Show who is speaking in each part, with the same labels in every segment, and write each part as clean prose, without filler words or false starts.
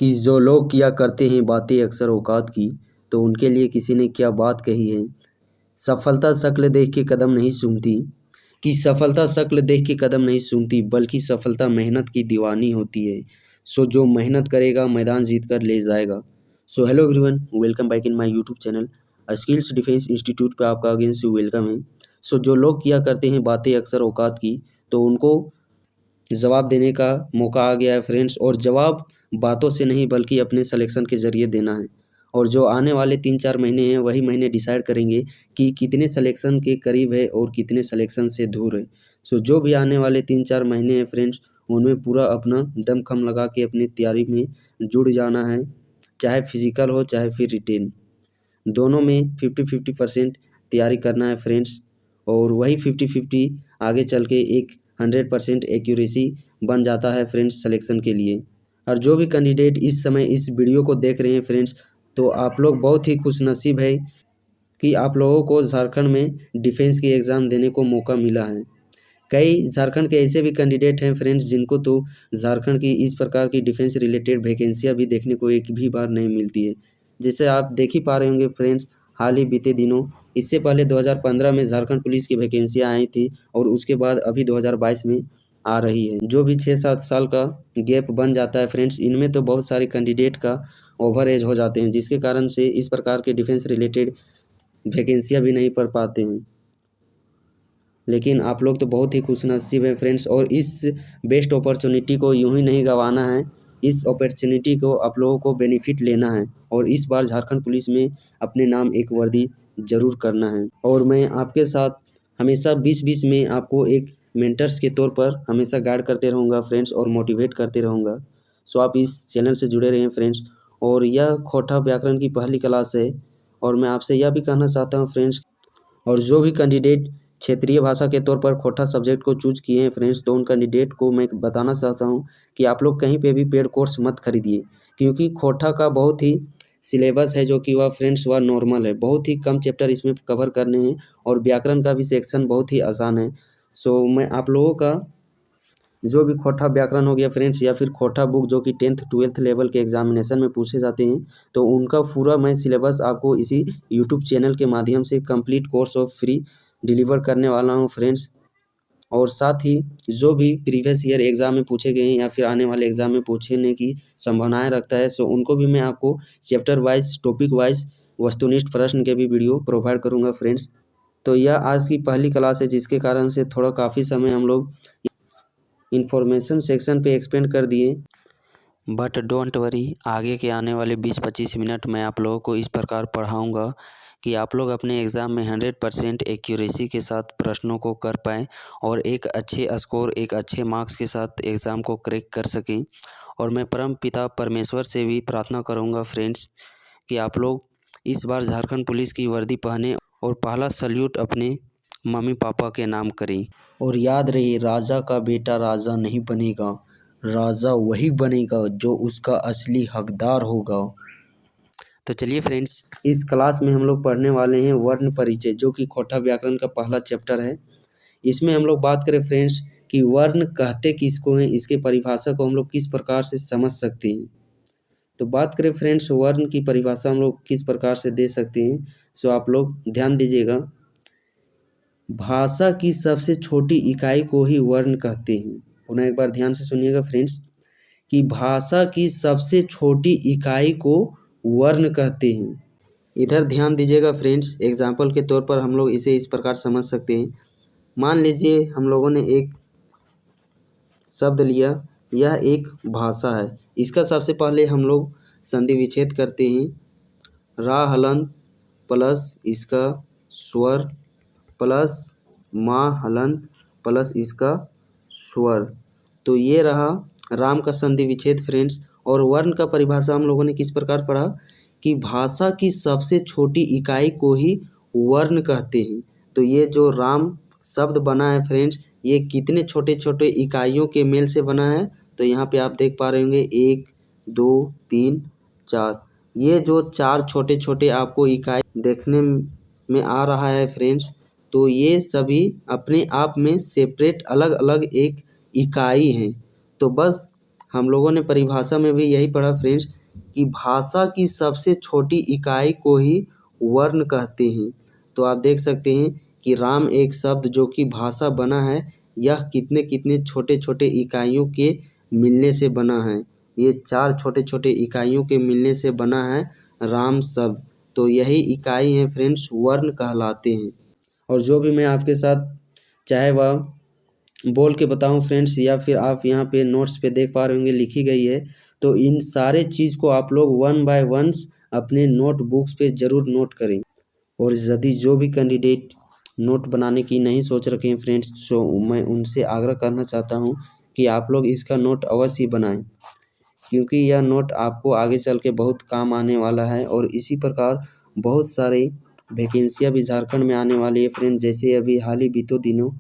Speaker 1: कि जो लोग किया करते हैं बातें अक्सर औकात की, तो उनके लिए किसी ने क्या बात कही है। सफलता शक्ल देख के कदम नहीं सूंघती, कि सफलता शक्ल देख के कदम नहीं सूंघती, बल्कि सफलता मेहनत की दीवानी होती है। सो जो मेहनत करेगा मैदान जीत कर ले जाएगा। So hello everyone, welcome back in my YouTube channel skills defence institute पे आपका अगेन से वेलकम है। सो जो लोग किया करते हैं बातें अक्सर औकात की, तो उनको जवाब देने का मौका आ गया है फ्रेंड्स। और जवाब बातों से नहीं बल्कि अपने सिलेक्शन के ज़रिए देना है। और जो आने वाले 3-4 महीने हैं वही महीने डिसाइड करेंगे कि कितने सिलेक्शन के करीब है और कितने सिलेक्शन से दूर है। सो जो भी आने वाले 3-4 महीने हैं फ्रेंड्स, उनमें पूरा अपना दमखम लगा के अपनी तैयारी में जुड़ जाना है। चाहे फिजिकल हो चाहे फिर रिटेन, दोनों में 50-50% तैयारी करना है फ्रेंड्स। और वही 50-50 आगे चल के एक 100% एक्यूरेसी बन जाता है फ्रेंड्स सिलेक्शन के लिए। और जो भी कैंडिडेट इस समय इस वीडियो को देख रहे हैं फ्रेंड्स, तो आप लोग बहुत ही खुशनसीब है कि आप लोगों को झारखंड में डिफेंस की एग्ज़ाम देने को मौका मिला है। कई झारखंड के ऐसे भी कैंडिडेट हैं फ्रेंड्स जिनको तो झारखंड की इस प्रकार की डिफेंस रिलेटेड वैकेंसियाँ भी देखने को एक भी बार नहीं मिलती है। जैसे आप देख ही पा रहे होंगे फ्रेंड्स, हाल ही बीते दिनों इससे पहले 2015 में झारखंड पुलिस की वैकेंसियाँ आई थी और उसके बाद अभी 2022 में आ रही है। जो भी 6-7 साल का गैप बन जाता है फ्रेंड्स, इनमें तो बहुत सारे कैंडिडेट का ओवर एज हो जाते हैं, जिसके कारण से इस प्रकार के डिफेंस रिलेटेड वैकेंसियाँ भी नहीं पढ़ पाते हैं। लेकिन आप लोग तो बहुत ही खुशनसीब हैं फ्रेंड्स, और इस बेस्ट अपॉर्चुनिटी को यूं ही नहीं गंवाना है। इस अपॉर्चुनिटी को आप लोगों को बेनिफिट लेना है और इस बार झारखंड पुलिस में अपने नाम एक वर्दी ज़रूर करना है। और मैं आपके साथ हमेशा 20-20 में आपको एक मेंटर्स के तौर पर हमेशा गाइड करते रहूँगा फ्रेंड्स और मोटिवेट करते रहूँगा। सो आप इस चैनल से जुड़े रहें फ्रेंड्स। और यह खोटा व्याकरण की पहली क्लास है और मैं आपसे यह भी कहना चाहता हूँ फ्रेंड्स, और जो भी कैंडिडेट क्षेत्रीय भाषा के तौर पर खोटा सब्जेक्ट को चूज किए हैं फ्रेंड्स, तो उन कैंडिडेट को मैं बताना चाहता हूं कि आप लोग कहीं पे भी पेड कोर्स मत खरीदिए, क्योंकि खोटा का बहुत ही सिलेबस है जो कि वह फ्रेंड्स वह नॉर्मल है। बहुत ही कम चैप्टर इसमें कवर करने हैं और व्याकरण का भी सेक्शन बहुत ही आसान है। सो मैं आप लोगों का जो भी खोटा व्याकरण हो गया फ्रेंड्स, या फिर खोटा बुक जो कि 10th 12th लेवल के एग्जामिनेशन में पूछे जाते हैं, तो उनका पूरा मैं सिलेबस आपको इसी यूट्यूब चैनल के माध्यम से complete course of free deliver करने वाला हूं फ्रेंड्स। और साथ ही जो भी प्रीवियस ईयर एग्ज़ाम में पूछे गए हैं या फिर आने वाले एग्ज़ाम में पूछने की संभावनाएं रखता है, सो उनको भी मैं आपको चैप्टर वाइज टॉपिक वाइज वस्तुनिष्ठ प्रश्न के भी वीडियो प्रोवाइड करूँगा फ्रेंड्स। तो यह आज की पहली क्लास है, जिसके कारण से थोड़ा काफ़ी समय हम लोग इन्फॉर्मेशन सेक्शन पे एक्सपेंड कर दिए। बट डोंट वरी, आगे के आने वाले 20-25 मिनट मैं आप लोगों को इस प्रकार पढ़ाऊंगा कि आप लोग अपने एग्ज़ाम में 100% एक्यूरेसी के साथ प्रश्नों को कर पाएँ और एक अच्छे स्कोर, एक अच्छे मार्क्स के साथ एग्ज़ाम को क्रैक कर सकें। और मैं परम पिता परमेश्वर से भी प्रार्थना करूंगा फ्रेंड्स कि आप लोग इस बार झारखंड पुलिस की वर्दी पहने और पहला सल्यूट अपने मम्मी पापा के नाम करें। और याद रहे, राजा का बेटा राजा नहीं बनेगा, राजा वही बनेगा जो उसका असली हकदार होगा। तो चलिए फ्रेंड्स, इस क्लास में हम लोग पढ़ने वाले हैं वर्ण परिचय, जो कि खोटा व्याकरण का पहला चैप्टर है। इसमें हम लोग बात करें फ्रेंड्स कि वर्ण कहते किसको हैं, इसके परिभाषा को हम लोग किस प्रकार से समझ सकते हैं। तो बात करें फ्रेंड्स वर्ण की परिभाषा हम लोग किस प्रकार से दे सकते हैं, सो आप लोग ध्यान दीजिएगा। भाषा की सबसे छोटी इकाई को ही वर्ण कहते हैं। पुनः एक बार ध्यान से सुनिएगा फ्रेंड्स कि भाषा की सबसे छोटी इकाई को वर्ण कहते हैं। इधर ध्यान दीजिएगा फ्रेंड्स, एग्जाम्पल के तौर पर हम लोग इसे इस प्रकार समझ सकते हैं। मान लीजिए हम लोगों ने एक शब्द लिया, यह एक भाषा है। इसका सबसे पहले हम लोग संधि विच्छेद करते हैं, रा हलंत प्लस इसका स्वर प्लस माँ हलंत प्लस इसका स्वर, तो ये रहा राम का संधि विच्छेद फ्रेंड्स। और वर्ण का परिभाषा हम लोगों ने किस प्रकार पढ़ा कि भाषा की सबसे छोटी इकाई को ही वर्ण कहते हैं। तो ये जो राम शब्द बना है फ्रेंड्स, ये कितने छोटे छोटे इकाइयों के मेल से बना है, तो यहाँ पे आप देख पा रहे होंगे 1 2 3 4, ये जो 4 छोटे छोटे आपको इकाई देखने में आ रहा है फ्रेंड्स, तो ये सभी अपने आप में सेपरेट अलग अलग एक इकाई हैं। तो बस हम लोगों ने परिभाषा में भी यही पढ़ा फ्रेंड्स कि भाषा की सबसे छोटी इकाई को ही वर्ण कहते हैं। तो आप देख सकते हैं कि राम एक शब्द जो कि भाषा बना है, यह कितने कितने छोटे छोटे इकाइयों के मिलने से बना है। ये 4 छोटे छोटे इकाइयों के मिलने से बना है राम शब्द। तो यही इकाई है फ्रेंड्स, वर्ण कहलाते हैं। और जो भी मैं आपके साथ चाहे वह बोल के बताऊं फ्रेंड्स, या फिर आप यहाँ पे नोट्स पे देख पा रहे होंगे लिखी गई है, तो इन सारे चीज़ को आप लोग वन बाय वंस अपने नोट बुक्स पे ज़रूर नोट करें। और यदि जो भी कैंडिडेट नोट बनाने की नहीं सोच रखे हैं फ्रेंड्स, तो मैं उनसे आग्रह करना चाहता हूँ कि आप लोग इसका नोट अवश्य बनाएं, क्योंकि यह नोट आपको आगे चल के बहुत काम आने वाला है। और इसी प्रकार बहुत सारे वैकेंसियाँ भी झारखंड में आने वाली है फ्रेंड्स। जैसे अभी हाल ही बीतों दिनों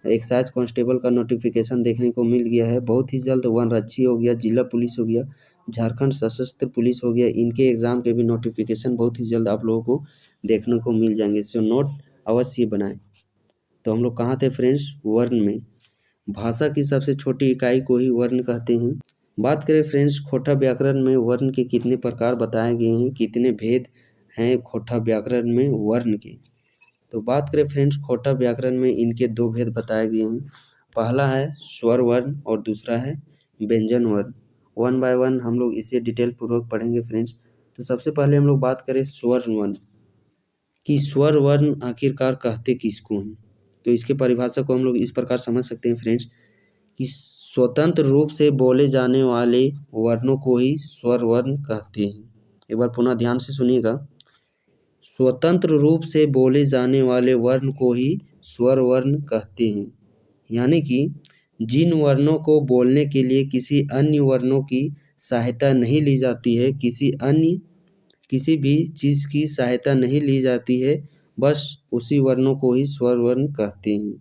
Speaker 1: एक्साइज कांस्टेबल का नोटिफिकेशन देखने को मिल गया है। बहुत ही जल्द वनरक्षी हो गया, जिला पुलिस हो गया, झारखंड सशस्त्र पुलिस हो गया, इनके एग्ज़ाम के भी नोटिफिकेशन बहुत ही जल्द आप लोगों को देखने को मिल जाएंगे। सो नोट अवश्य बनाएं। तो हम लोग कहाँ थे फ्रेंड्स? वर्ण में। भाषा की सबसे छोटी इकाई को ही वर्ण कहते हैं। बात करें फ्रेंड्स, खोटा व्याकरण में वर्ण के कितने प्रकार बताए गए हैं, कितने भेद हैं खोटा व्याकरण में वर्ण के। तो बात करें फ्रेंड्स, खोटा व्याकरण में इनके 2 भेद बताए गए हैं। पहला है स्वर वर्ण और दूसरा है व्यंजन वर्ण। वन बाय वन हम लोग इसे डिटेल पूर्वक पढ़ेंगे फ्रेंड्स। तो सबसे पहले हम लोग बात करें स्वर वर्ण कि स्वर वर्ण आखिरकार कहते किसको हैं। तो इसके परिभाषा को हम लोग इस प्रकार समझ सकते हैं फ्रेंड्स कि स्वतंत्र रूप से बोले जाने वाले वर्णों को ही स्वर वर्ण कहते हैं। एक बार पुनः ध्यान से सुनिएगा, स्वतंत्र रूप से बोले जाने वाले वर्ण को ही स्वर वर्ण कहते हैं। यानी कि जिन वर्णों को बोलने के लिए किसी अन्य वर्णों की सहायता नहीं ली जाती है, किसी भी चीज़ की सहायता नहीं ली जाती है, बस उसी वर्णों को ही स्वर वर्ण कहते हैं।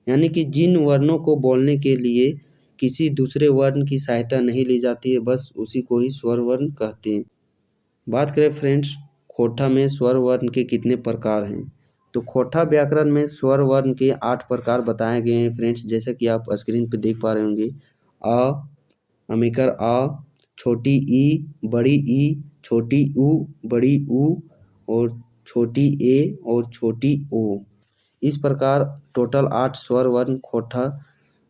Speaker 1: यानी कि जिन वर्णों को बोलने के लिए किसी दूसरे वर्ण की सहायता नहीं ली जाती है, बस उसी को ही स्वर वर्ण कहते हैं। बात करें फ्रेंड्स, खोटा में स्वर वर्ण के कितने प्रकार हैं। तो खोटा व्याकरण में स्वर वर्ण के 8 प्रकार बताए गए हैं फ्रेंड्स। जैसा कि आप स्क्रीन पर देख पा रहे होंगे, अ, अमेकर आ, छोटी ई, बड़ी ई, छोटी ऊ, बड़ी ऊ, और छोटी ए और छोटी ओ। इस प्रकार टोटल 8 स्वर वर्ण खोटा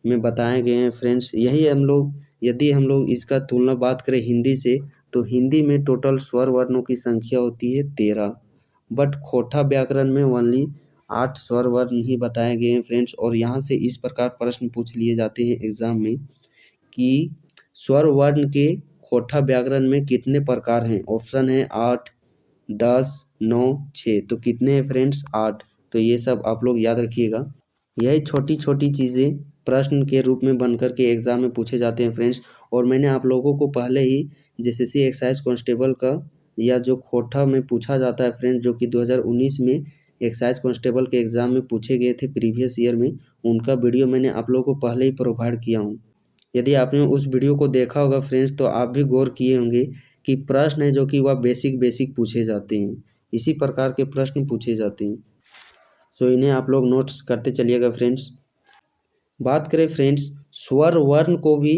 Speaker 1: में बताए गए हैं फ्रेंड्स। यही यदि हम लोग इसका तुलना बात करें हिंदी से, तो हिंदी में टोटल स्वर वर्णों की संख्या होती है 13, बट खोटा व्याकरण में ओनली 8 स्वर वर्ण ही बताए गए हैं फ्रेंड्स। और यहाँ से इस प्रकार प्रश्न पूछ लिए जाते हैं एग्जाम में कि स्वर वर्ण के खोटा व्याकरण में कितने प्रकार हैं। ऑप्शन है 8, 10, 9, 6। तो कितने हैं फ्रेंड्स? 8। तो ये सब आप लोग याद रखिएगा। यही छोटी छोटी चीज़ें प्रश्न के रूप में बनकर के एग्ज़ाम में पूछे जाते हैं फ्रेंड्स। और मैंने आप लोगों को पहले ही जेसीसी एक्साइज कांस्टेबल का या जो खोटा में पूछा जाता है फ्रेंड्स, जो कि 2019 में एक्साइज कांस्टेबल के एग्ज़ाम में पूछे गए थे प्रीवियस ईयर में, उनका वीडियो मैंने आप लोगों को पहले ही प्रोवाइड किया हूँ। यदि आपने उस वीडियो को देखा होगा फ्रेंड्स, तो आप भी गौर किए होंगे कि प्रश्न है जो कि वह बेसिक पूछे जाते हैं, इसी प्रकार के प्रश्न पूछे जाते हैं। सो इन्हें आप लोग नोट्स करते चलिएगा फ्रेंड्स। बात करें फ्रेंड्स, स्वर वर्ण को भी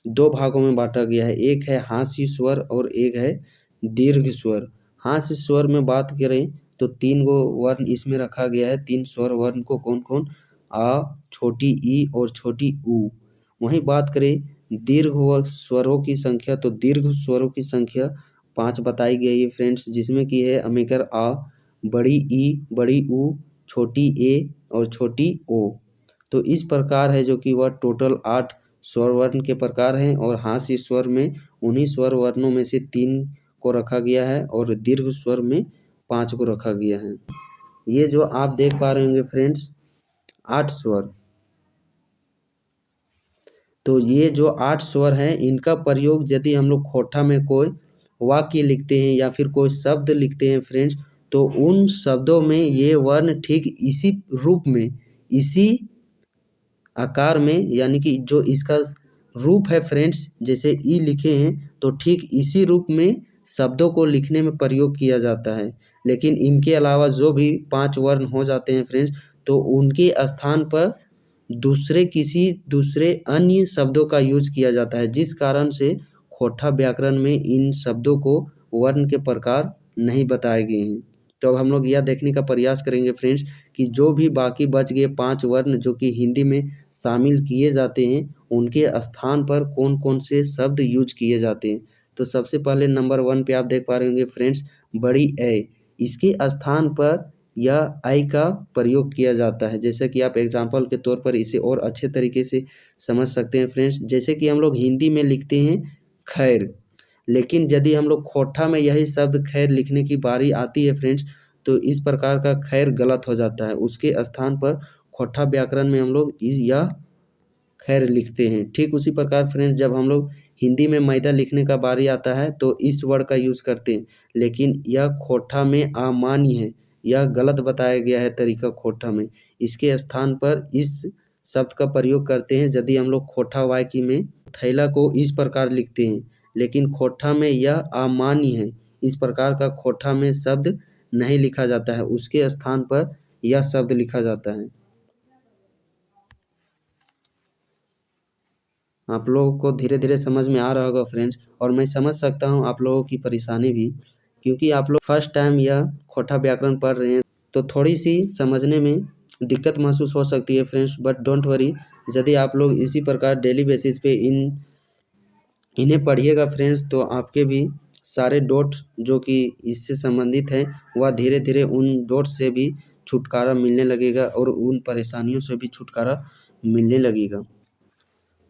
Speaker 1: 2 भागों में बांटा गया है। एक है हास्य स्वर और एक है दीर्घ स्वर। हास्य स्वर में बात करें तो 3 गो वर्ण इसमें रखा गया है। 3 स्वर वर्ण को कौन कौन? आ, छोटी ई और छोटी ऊ। वहीं बात करें दीर्घ स्वरों की संख्या, तो दीर्घ स्वरों की संख्या 5 बताई गई है फ्रेंड्स, जिसमें कि है अमेकर आ, बड़ी ई, बड़ी ऊ, छोटी ए और छोटी ओ। तो इस प्रकार है जो कि वह टोटल 8 स्वर वर्ण के प्रकार हैं। और हास्य स्वर में उन्हीं स्वर वर्णों में से 3 को रखा गया है और दीर्घ स्वर में 5 को रखा गया है। ये जो आप देख पा रहे होंगे फ्रेंड्स 8 स्वर, तो ये जो 8 स्वर हैं, इनका प्रयोग यदि हम लोग खोटा में कोई वाक्य लिखते हैं या फिर कोई शब्द लिखते हैं फ्रेंड्स, तो उन शब्दों में ये वर्ण ठीक इसी रूप में, इसी आकार में, यानी कि जो इसका रूप है फ्रेंड्स, जैसे ई लिखे हैं तो ठीक इसी रूप में शब्दों को लिखने में प्रयोग किया जाता है। लेकिन इनके अलावा जो भी 5 वर्ण हो जाते हैं फ्रेंड्स, तो उनके स्थान पर किसी दूसरे अन्य शब्दों का यूज किया जाता है, जिस कारण से खोटा व्याकरण में इन शब्दों को वर्ण के प्रकार नहीं बताए गए हैं। तो अब हम लोग यह देखने का प्रयास करेंगे फ्रेंड्स कि जो भी बाकी बच गए 5 वर्ण जो कि हिंदी में शामिल किए जाते हैं, उनके स्थान पर कौन कौन से शब्द यूज किए जाते हैं। तो सबसे पहले नंबर 1 पे आप देख पा रहे होंगे फ्रेंड्स, बड़ी ए। इसके स्थान पर यह आई का प्रयोग किया जाता है। जैसे कि आप एग्जाम्पल के तौर पर इसे और अच्छे तरीके से समझ सकते हैं फ्रेंड्स। जैसे कि हम लोग हिंदी में लिखते हैं खैर, लेकिन यदि हम लोग खोटा में यही शब्द खैर लिखने की बारी आती है फ्रेंड्स, तो इस प्रकार का खैर गलत हो जाता है। उसके स्थान पर खोटा व्याकरण में हम लोग यह खैर लिखते हैं। ठीक उसी प्रकार फ्रेंड्स, जब हम लोग हिंदी में मैदा लिखने का बारी आता है तो इस वर्ड का यूज़ करते हैं, लेकिन यह खोटा में अमान्य है। यह गलत बताया गया है तरीका खोटा में। इसके स्थान पर इस शब्द का प्रयोग करते हैं यदि हम लोग खोटा वाक्य में थैला को इस प्रकार लिखते हैं, लेकिन खोटा में यह अमान्य है। इस प्रकार का खोटा में शब्द नहीं लिखा जाता है, उसके स्थान पर यह शब्द लिखा जाता है। आप लोगों को धीरे धीरे समझ में आ रहा होगा फ्रेंड्स, और मैं समझ सकता हूँ आप लोगों की परेशानी भी, क्योंकि आप लोग फर्स्ट टाइम यह खोटा व्याकरण पढ़ रहे हैं तो थोड़ी सी समझने में दिक्कत महसूस हो सकती है फ्रेंड्स। बट डोंट वरी, यदि आप लोग इसी प्रकार डेली बेसिस पे इन्हें पढ़िएगा फ्रेंड्स, तो आपके भी सारे डॉट जो कि इससे संबंधित हैं वह धीरे धीरे उन डॉट से भी छुटकारा मिलने लगेगा और उन परेशानियों से भी छुटकारा मिलने लगेगा।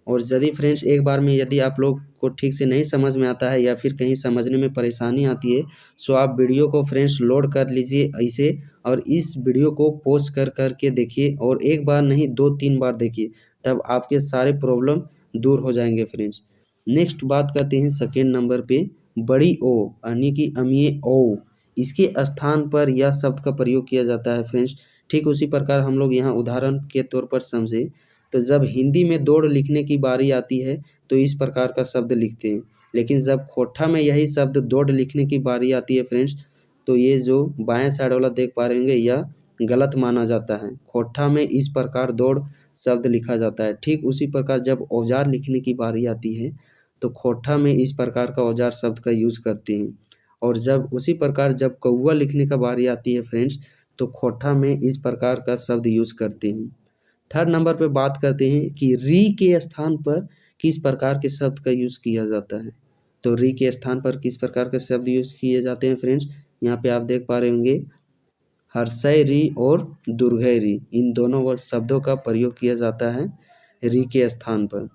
Speaker 1: और यदि फ्रेंड्स एक बार में यदि आप लोग को ठीक से नहीं समझ में आता है या फिर कहीं समझने में परेशानी आती है, सो आप वीडियो को फ्रेंड्स लोड कर लीजिए ऐसे, और इस वीडियो को पॉज कर के देखिए, और एक बार नहीं 2-3 बार देखिए, तब आपके सारे प्रॉब्लम दूर हो जाएंगे फ्रेंड्स। नेक्स्ट बात करते हैं सेकेंड नंबर पे, बड़ी ओ यानी कि अमीय ओ। इसके स्थान पर यह शब्द का प्रयोग किया जाता है फ्रेंड्स। ठीक उसी प्रकार हम लोग यहाँ उदाहरण के तौर पर समझे, तो जब हिंदी में दौड़ लिखने की बारी आती है तो इस प्रकार का शब्द लिखते हैं, लेकिन जब खोटा में यही शब्द दौड़ लिखने की बारी आती है फ्रेंड्स, तो ये जो बाएं साइड वाला देख पा रहे यह गलत माना जाता है। खोटा में इस प्रकार दौड़ शब्द लिखा जाता है। ठीक उसी प्रकार जब औजार लिखने की बारी आती है तो खोटा में इस प्रकार का औजार शब्द का यूज करते हैं, और जब उसी प्रकार जब कौवा लिखने का बारी आती है फ्रेंड्स, तो खोटा में इस प्रकार का शब्द यूज करते हैं। थर्ड नंबर पे बात करते हैं कि री के स्थान पर किस प्रकार के शब्द का यूज़ किया जाता है। तो री के स्थान पर किस प्रकार के शब्द यूज़ किए जाते हैं फ्रेंड्स, यहाँ पे आप देख पा रहे होंगे हर्षय री और दुर्घय री, इन दोनों वर्ड शब्दों का प्रयोग किया जाता है री के स्थान पर।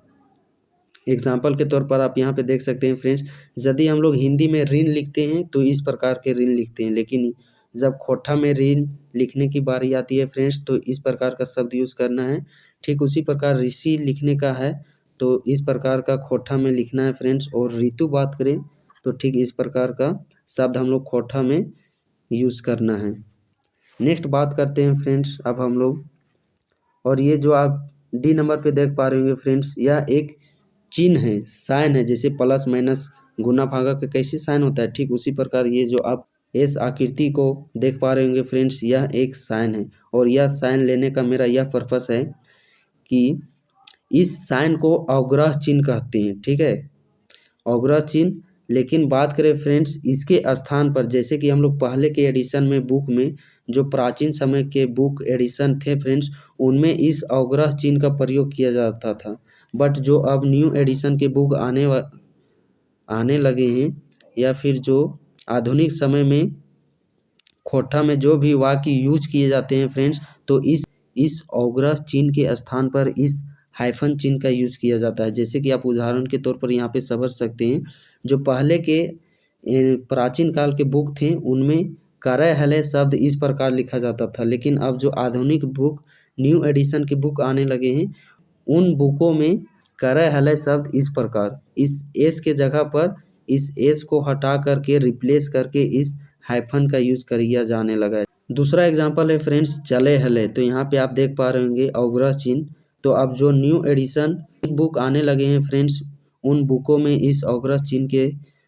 Speaker 1: एग्जाम्पल के तौर पर आप यहाँ पे देख सकते हैं फ्रेंड्स, यदि हम लोग हिंदी में ऋण लिखते हैं तो इस प्रकार के ऋण लिखते हैं, लेकिन जब खोटा में ऋण लिखने की बारी आती है फ्रेंड्स तो इस प्रकार का शब्द यूज़ करना है। ठीक उसी प्रकार ऋषि लिखने का है तो इस प्रकार का खोटा में लिखना है फ्रेंड्स, और ऋतु बात करें तो ठीक इस प्रकार का शब्द हम लोग खोटा में यूज़ करना है। नेक्स्ट बात करते हैं फ्रेंड्स अब हम लोग, और ये जो आप डी नंबर पे देख पा रहे होंगे फ्रेंड्स, यह एक चिन्ह है, साइन है। जैसे प्लस माइनस गुना भागा का कैसे साइन होता है, ठीक उसी प्रकार ये जो आप इस आकृति को देख पा रहे होंगे फ्रेंड्स, यह एक साइन है। और यह साइन लेने का मेरा यह पर्पस है कि इस साइन को अवग्रह चिन्ह कहते हैं। ठीक है, अवग्रह चिन्ह। लेकिन बात करें फ्रेंड्स इसके स्थान पर, जैसे कि हम लोग पहले के एडिशन में बुक में जो प्राचीन समय के बुक एडिशन थे फ्रेंड्स, उनमें इस अवग्रह चिन्ह का प्रयोग किया जाता था। बट जो अब न्यू एडिशन के बुक आने लगे हैं, या फिर जो आधुनिक समय में खोटा में जो भी वाक्य यूज किए जाते हैं फ्रेंड्स, तो इस अवग्रह चिन्ह के स्थान पर इस हाइफन चिन्ह का यूज किया जाता है। जैसे कि आप उदाहरण के तौर पर यहाँ पे समझ सकते हैं, जो पहले के प्राचीन काल के बुक थे उनमें करय हलय शब्द इस प्रकार लिखा जाता था, लेकिन अब जो आधुनिक बुक न्यू एडिशन के बुक आने लगे हैं उन बुकों में करय हलय शब्द इस प्रकार इस एस के जगह पर इस एस को हटा करके रिप्लेस करके इस हाइफन का यूज किया जाने लगा है। दूसरा एग्जांपल है फ्रेंड्स चले हले, तो यहाँ पे आप देख पा रहे होंगे अवग्रह चिन्ह। तो अब जो न्यू एडिशन बुक आने लगे हैं फ्रेंड्स, उन बुकों में इस अवग्रह चिन्ह के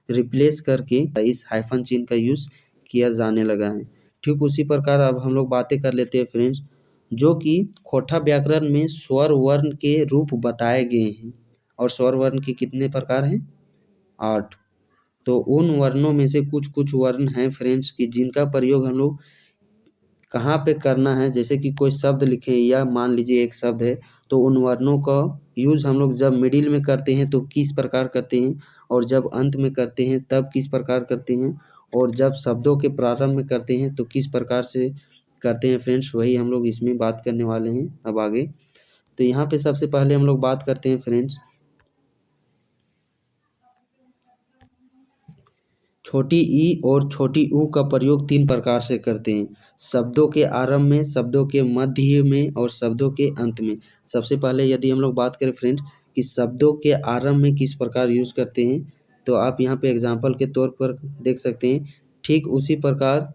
Speaker 1: रिप्लेस करके इस हाइफन चिन्ह का यूज किया जाने लगा है। ठीक उसी प्रकार अब हम लोग बातें कर लेते हैं फ्रेंड्स जो कि खोटा व्याकरण में स्वर वर्ण के रूप बताए गए हैं। और स्वर वर्ण के कितने प्रकार हैं? 8। तो उन वर्णों में से कुछ कुछ वर्ण हैं फ्रेंड्स कि जिनका प्रयोग हम लोग कहाँ पे करना है। जैसे कि कोई शब्द लिखे या मान लीजिए एक शब्द है, तो उन वर्णों का यूज़ हम लोग जब मिडिल में करते हैं तो किस प्रकार करते हैं, और जब अंत में करते हैं तब किस प्रकार करते हैं, और जब शब्दों के प्रारंभ में करते हैं तो किस प्रकार से करते हैं फ्रेंड्स, वही हम लोग इसमें बात करने वाले हैं अब आगे। तो यहाँ पे सबसे पहले हम लोग बात करते हैं फ्रेंड्स, छोटी ई और छोटी ऊ का प्रयोग 3 प्रकार से करते हैं। शब्दों के आरंभ में, शब्दों के मध्य में और शब्दों के अंत में। सबसे पहले यदि हम लोग बात करें फ्रेंड्स कि शब्दों के आरंभ में किस प्रकार यूज़ करते हैं, तो आप यहाँ पे एग्जांपल के तौर पर देख सकते हैं। ठीक उसी प्रकार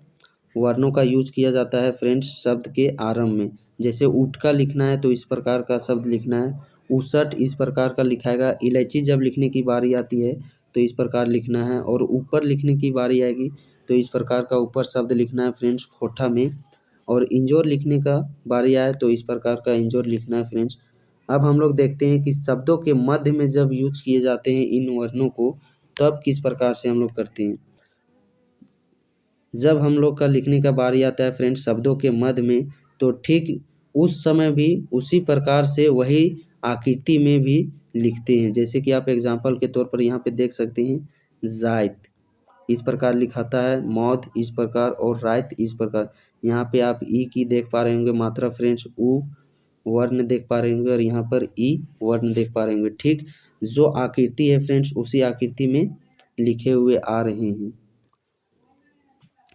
Speaker 1: वर्णों का यूज किया जाता है फ्रेंड्स शब्द के आरंभ में। जैसे ऊँट का लिखना है तो इस प्रकार का शब्द लिखना है, ऊसट इस प्रकार का लिखाएगा। इलायची जब लिखने की बारी आती है तो इस प्रकार लिखना है, और ऊपर लिखने की बारी आएगी तो इस प्रकार का ऊपर शब्द लिखना है फ्रेंड्स खोटा में। और इंजोर लिखने का बारी आए तो इस प्रकार का इंजोर लिखना है फ्रेंड्स। अब हम लोग देखते हैं कि शब्दों के मध्य में जब यूज किए जाते हैं इन वर्णों को, तब किस प्रकार से हम लोग करते हैं। जब हम लोग का लिखने का बारी आता है फ्रेंड्स शब्दों के मध्य में, तो ठीक उस समय भी उसी प्रकार से वही आकृति में भी लिखते हैं। जैसे कि आप एग्जांपल के तौर पर यहाँ पे देख सकते हैं, जायत इस प्रकार लिखाता है, मौत इस प्रकार, और रायत इस प्रकार। यहाँ पे आप ई की देख पा रहे होंगे मात्रा फ्रेंड्स, ऊ वर्ण देख पा रहे होंगे, और यहाँ पर ई वर्ण देख पा रहे होंगे। ठीक जो आकृति है फ्रेंड्स उसी आकृति में लिखे हुए आ रहे हैं।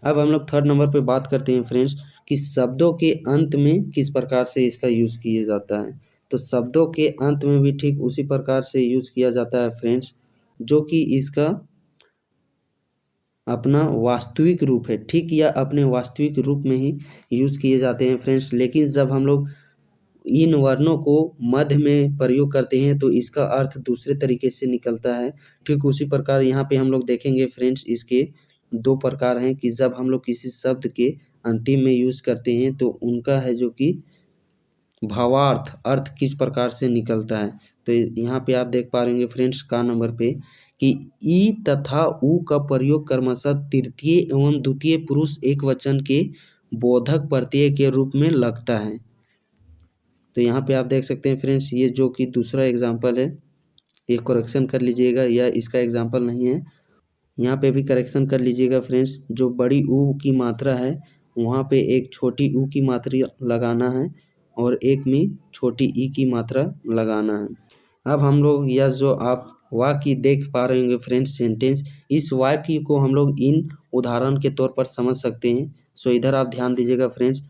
Speaker 1: अब हम लोग थर्ड नंबर पे बात करते हैं फ्रेंड्स कि शब्दों के अंत में किस प्रकार से इसका यूज़ किया जाता है। तो शब्दों के अंत में भी ठीक उसी प्रकार से यूज़ किया जाता है फ्रेंड्स, जो कि इसका अपना वास्तविक रूप है। ठीक या अपने वास्तविक रूप में ही यूज़ किए जाते हैं फ्रेंड्स। लेकिन जब हम लोग इन वर्णों को मध्य में प्रयोग करते हैं तो इसका अर्थ दूसरे तरीके से निकलता है। ठीक उसी प्रकार यहाँ पे हम लोग देखेंगे फ्रेंड्स, इसके 2 प्रकार हैं कि जब हम लोग किसी शब्द के अंतिम में यूज़ करते हैं तो उनका है जो कि भावार्थ अर्थ किस प्रकार से निकलता है। तो यहाँ पे आप देख पा रहे होंगे फ्रेंड्स का नंबर पे कि ई तथा उ का प्रयोग क्रमशः तृतीय एवं द्वितीय पुरुष एक वचन के बोधक प्रत्यय के रूप में लगता है। तो यहाँ पे आप देख सकते हैं फ्रेंड्स, ये जो कि दूसरा एग्जाम्पल है, ये करेक्शन कर लीजिएगा, या इसका एग्जाम्पल नहीं है। यहाँ पे भी करेक्शन कर लीजिएगा फ्रेंड्स। जो बड़ी ऊ की मात्रा है वहाँ पे एक छोटी ऊ की मात्रा लगाना है, और एक में छोटी ई की मात्रा लगाना है। अब हम लोग यह जो आप वाक्य देख पा रहे होंगे फ्रेंड्स सेंटेंस, इस वाक्य को हम लोग इन उदाहरण के तौर पर समझ सकते हैं। सो इधर आप ध्यान दीजिएगा फ्रेंड्स।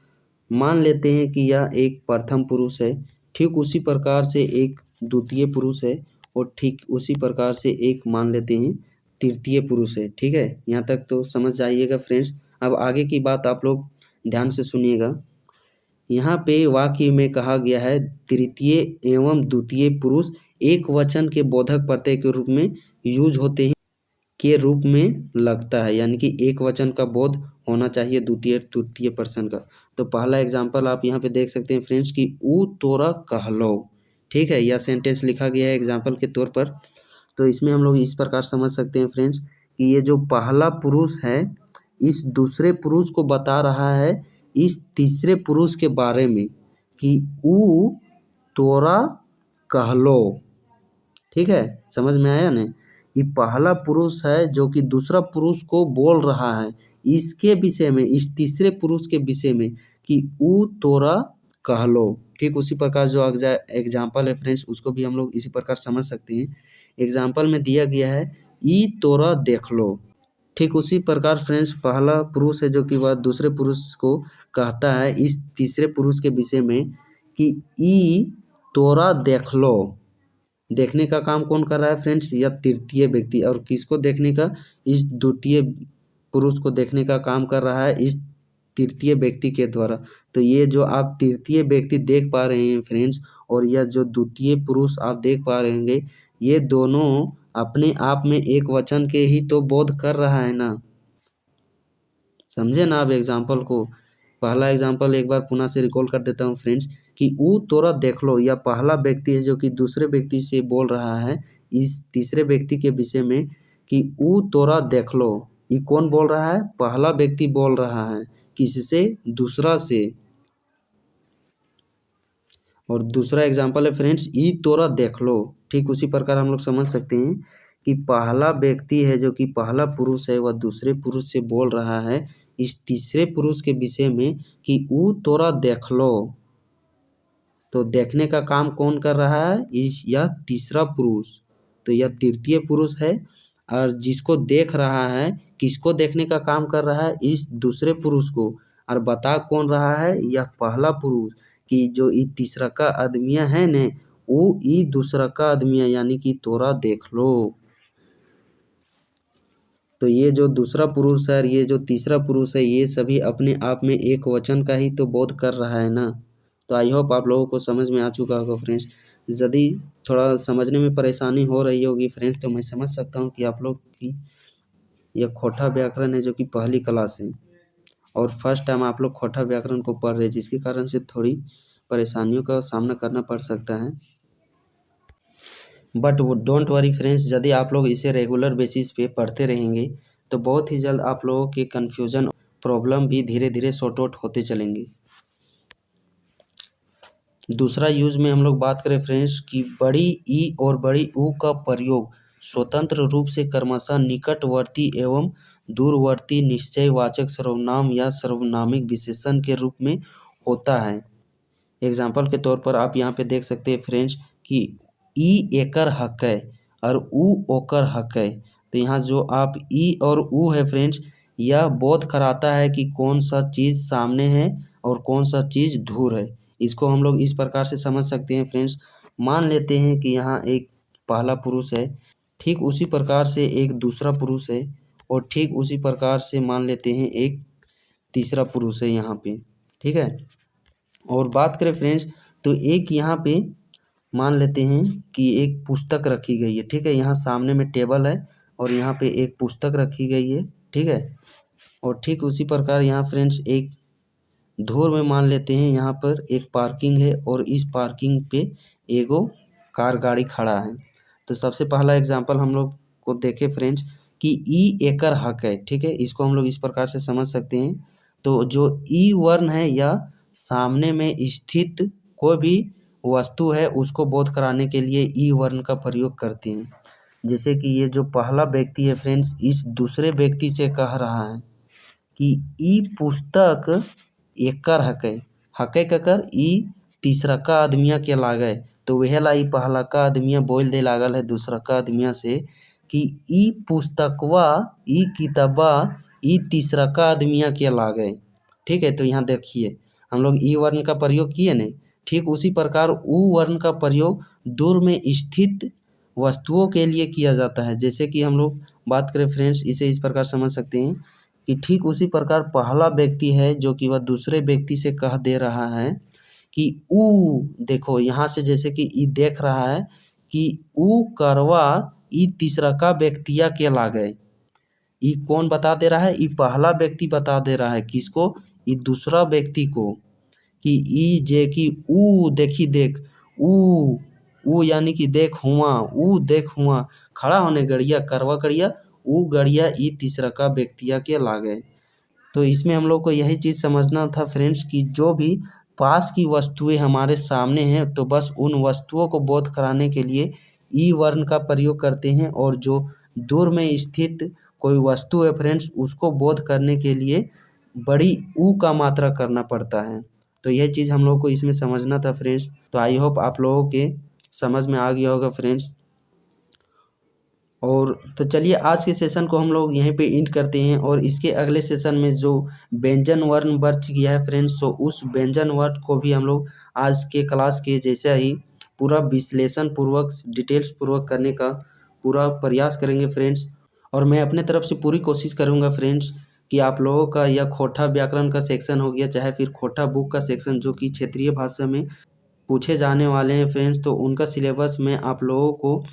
Speaker 1: मान लेते हैं कि यह एक प्रथम पुरुष है, ठीक उसी प्रकार से एक द्वितीय पुरुष है, और ठीक उसी प्रकार से एक मान लेते हैं तृतीय पुरुष है। ठीक है, यहाँ तक तो समझ जाइएगा फ्रेंड्स। अब आगे की बात आप लोग ध्यान से सुनिएगा। यहाँ पे वाक्य में कहा गया है तृतीय एवं द्वितीय पुरुष एक वचन के बोधक प्रत्यय के रूप में यूज होते हैं, के रूप में लगता है, यानी कि एक वचन का बोध होना चाहिए द्वितीय तृतीय पर्सन का। तो पहला एग्जाम्पल आप यहाँ पे देख सकते हैं फ्रेंड्स कि ऊ तोरा कहलो। ठीक है, यह सेंटेंस लिखा गया है एग्जाम्पल के तौर पर। तो इसमें हम लोग इस प्रकार समझ सकते हैं फ्रेंड्स कि ये जो पहला पुरुष है इस दूसरे पुरुष को बता रहा है इस तीसरे पुरुष के बारे में कि ऊ तोरा कहलो। ठीक है, समझ में आया ना। ये पहला पुरुष है जो कि दूसरा पुरुष को बोल रहा है इसके विषय में, इस तीसरे पुरुष के विषय में कि ऊ तोरा कहलो। ठीक उसी प्रकार जो एग्जाम्पल है फ्रेंड्स उसको भी हम लोग इसी प्रकार समझ सकते हैं। एग्जाम्पल में दिया गया है ई तोरा देख लो। ठीक उसी प्रकार फ्रेंड्स पहला पुरुष है जो कि वह दूसरे पुरुष को कहता है इस तीसरे पुरुष के विषय में कि ई तोरा देख लो। देखने का काम कौन कर रहा है फ्रेंड्स, या तृतीय व्यक्ति। और किसको देखने का, इस द्वितीय पुरुष को देखने का काम कर रहा है इस तृतीय व्यक्ति के द्वारा। तो ये जो आप तृतीय व्यक्ति देख पा रहे हैं फ्रेंड्स, और यह जो द्वितीय पुरुष आप देख पा रहे होंगे, ये दोनों अपने आप में एक वचन के ही तो बोध कर रहा है ना। समझे ना आप एग्जाम्पल को। पहला एग्जाम्पल एक बार पुनः से रिकॉल कर देता हूँ फ्रेंड्स कि ऊ तोरा देख लो, या पहला व्यक्ति है जो कि दूसरे व्यक्ति से बोल रहा है इस तीसरे व्यक्ति के विषय में कि ऊ तोरा देख लो। ये कौन बोल रहा है? पहला व्यक्ति बोल रहा है किससे? दूसरा से। और दूसरा एग्जाम्पल है फ्रेंड्स ई तोरा देख लो। ठीक उसी प्रकार हम लोग समझ सकते हैं कि पहला व्यक्ति है जो कि पहला पुरुष है वह दूसरे पुरुष से बोल रहा है इस तीसरे पुरुष के विषय में कि ऊ तोरा देख लो। तो देखने का काम कौन कर रहा है? यह तीसरा पुरुष। तो यह तृतीय पुरुष है और जिसको देख रहा है किसको देखने का काम कर रहा है? इस दूसरे पुरुष को। और बता कौन रहा है? यह पहला पुरुष कि जो ई तीसरा का आदमिया है ने वो ई दूसरा का आदमिया यानी कि तोरा देख लो। तो ये जो दूसरा पुरुष है और ये जो तीसरा पुरुष है ये सभी अपने आप में एक वचन का ही तो बोध कर रहा है ना। तो आई होप आप लोगों को समझ में आ चुका होगा फ्रेंड्स। यदि थोड़ा समझने में परेशानी हो रही होगी फ्रेंड्स तो मैं समझ सकता हूँ कि आप लोग की यह खोटा व्याकरण है जो कि पहली क्लास है और फर्स्ट टाइम आप लोग खोटा व्याकरण को पढ़ रहे हैं जिसके कारण से थोड़ी परेशानियों का सामना करना पड़ सकता है। बट वो डोंट वरी फ्रेंड्स, यदि आप लोग इसे रेगुलर बेसिस पे पढ़ते रहेंगे तो बहुत ही जल्द आप लोगों के कन्फ्यूज़न प्रॉब्लम भी धीरे धीरे सॉर्ट आउट होते चलेंगे। दूसरा यूज में हम लोग बात करें फ्रेंड्स कि बड़ी ई और बड़ी ऊ का प्रयोग स्वतंत्र रूप से क्रमशः निकटवर्ती एवं दूरवर्ती निश्चयवाचक सर्वनाम या सर्वनामिक विशेषण के रूप में होता है। एग्जाम्पल के तौर पर आप यहाँ पे देख सकते हैं फ्रेंड्स कि ई एकर हक है और ऊ ओकर हक है। तो यहाँ जो आप ई और ऊ है फ्रेंड्स यह बोध कराता है कि कौन सा चीज़ सामने है और कौन सा चीज़ दूर है। इसको हम लोग इस प्रकार से समझ सकते हैं फ्रेंड्स। मान लेते हैं कि यहाँ एक पहला पुरुष है, ठीक उसी प्रकार से एक दूसरा पुरुष है और ठीक उसी प्रकार से मान लेते हैं एक तीसरा पुरुष है यहाँ पे, ठीक है। और बात करें फ्रेंड्स तो एक यहाँ पे मान लेते हैं कि एक पुस्तक रखी गई है, ठीक है। यहाँ सामने में टेबल है और यहाँ पे एक पुस्तक रखी गई है, ठीक है। और ठीक उसी प्रकार यहाँ फ्रेंड्स एक दूर में मान लेते हैं यहाँ पर एक पार्किंग है और इस पार्किंग पे एगो कार गाड़ी खड़ा है। तो सबसे पहला एग्जांपल हम लोग को देखें फ्रेंड्स कि ई एकर हक है, ठीक है। इसको हम लोग इस प्रकार से समझ सकते हैं। तो जो ई वर्ण है या सामने में स्थित कोई भी वस्तु है उसको बोध कराने के लिए ई वर्ण का प्रयोग करते हैं। जैसे कि ये जो पहला व्यक्ति है फ्रेंड्स इस दूसरे व्यक्ति से कह रहा है कि ई पुस्तक एकर हकै हकै ककर ई तीसरा का आदमिया के लागे। तो वह ला ई पहला का आदमिया बोल दे लागल है दूसरा का आदमिया से कि ई पुस्तकवा ई किताबा ई तीसरा का आदमिया के लागे, ठीक है। तो यहाँ देखिए हम लोग ई वर्ण का प्रयोग किए न, ठीक उसी प्रकार ऊ वर्ण का प्रयोग दूर में स्थित वस्तुओं के लिए किया जाता है। जैसे कि हम लोग बात करें फ्रेंड्स इसे इस प्रकार समझ सकते हैं कि ठीक उसी प्रकार पहला व्यक्ति है जो कि वह दूसरे व्यक्ति से कह दे रहा है कि ऊ देखो, यहाँ से जैसे कि ई देख रहा है कि ऊ करवा ई तीसरा का व्यक्तिया के लागे। ई कौन बता दे रहा है? ई पहला व्यक्ति बता दे रहा है किसको? ई दूसरा व्यक्ति को कि ई जे कि ऊ देखी देख ऊ यानी कि देख हुआ ऊ देख हुआ खड़ा होने गड़िया करवा गड़िया ऊ गड़िया ई तीसरा का व्यक्तिया के लागे। तो इसमें हम लोग को यही चीज़ समझना था फ्रेंड्स कि जो भी पास की वस्तुएं हमारे सामने हैं तो बस उन वस्तुओं को बोध कराने के लिए ई वर्ण का प्रयोग करते हैं और जो दूर में स्थित कोई वस्तु है फ्रेंड्स उसको बोध करने के लिए बड़ी ऊ का मात्रा करना पड़ता है। तो यह चीज़ हम लोग को इसमें समझना था फ्रेंड्स। तो आई होप आप लोगों के समझ में आ गया होगा फ्रेंड्स। और तो चलिए आज के सेशन को हम लोग यहीं पे एंड करते हैं और इसके अगले सेशन में जो व्यंजन वर्ण बच गया है फ्रेंड्स तो उस व्यंजन वर्ण को भी हम लोग आज के क्लास के जैसा ही पूरा विश्लेषण पूर्वक डिटेल्स पूर्वक करने का पूरा प्रयास करेंगे फ्रेंड्स। और मैं अपने तरफ से पूरी कोशिश करूँगा फ्रेंड्स कि आप लोगों का यह खोटा व्याकरण का सेक्शन हो गया चाहे फिर खोटा बुक का सेक्शन जो कि क्षेत्रीय भाषा में पूछे जाने वाले हैं फ्रेंड्स तो उनका सिलेबस मैं आप लोगों को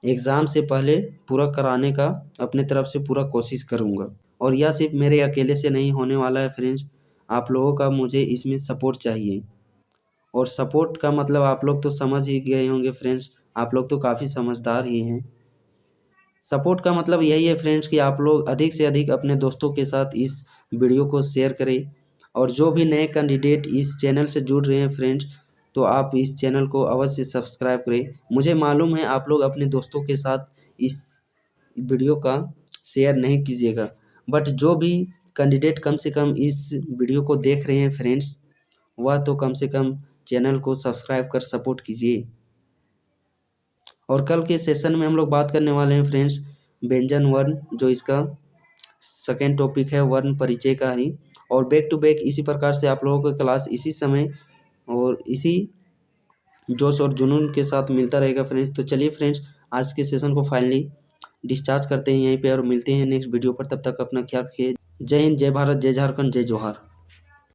Speaker 1: एग्ज़ाम से पहले पूरा कराने का अपने तरफ से पूरा कोशिश करूँगा। और यह सिर्फ मेरे अकेले से नहीं होने वाला है फ्रेंड्स, आप लोगों का मुझे इसमें सपोर्ट चाहिए। और सपोर्ट का मतलब आप लोग तो समझ ही गए होंगे फ्रेंड्स, आप लोग तो काफ़ी समझदार ही हैं। सपोर्ट का मतलब यही है फ्रेंड्स कि आप लोग अधिक से अधिक अपने दोस्तों के साथ इस वीडियो को शेयर करें। और जो भी नए कैंडिडेट इस चैनल से जुड़ रहे हैं फ्रेंड्स, तो आप इस चैनल को अवश्य सब्सक्राइब करें। मुझे मालूम है आप लोग अपने दोस्तों के साथ इस वीडियो का शेयर नहीं कीजिएगा, बट जो भी कैंडिडेट कम से कम इस वीडियो को देख रहे हैं फ्रेंड्स, वह तो कम से कम चैनल को सब्सक्राइब कर सपोर्ट कीजिए। और कल के सेशन में हम लोग बात करने वाले हैं फ्रेंड्स व्यंजन वर्ण, जो इसका सेकेंड टॉपिक है, वर्ण परिचय का ही। और बैक टू बैक इसी प्रकार से आप लोगों का क्लास इसी समय और इसी जोश और जुनून के साथ मिलता रहेगा फ्रेंड्स। तो चलिए फ्रेंड्स, आज के सेशन को फाइनली डिस्चार्ज करते हैं यहीं पे और मिलते हैं नेक्स्ट वीडियो पर। तब तक अपना ख्याल रखिए। जय हिंद, जय भारत, जय झारखंड, जय जोहार।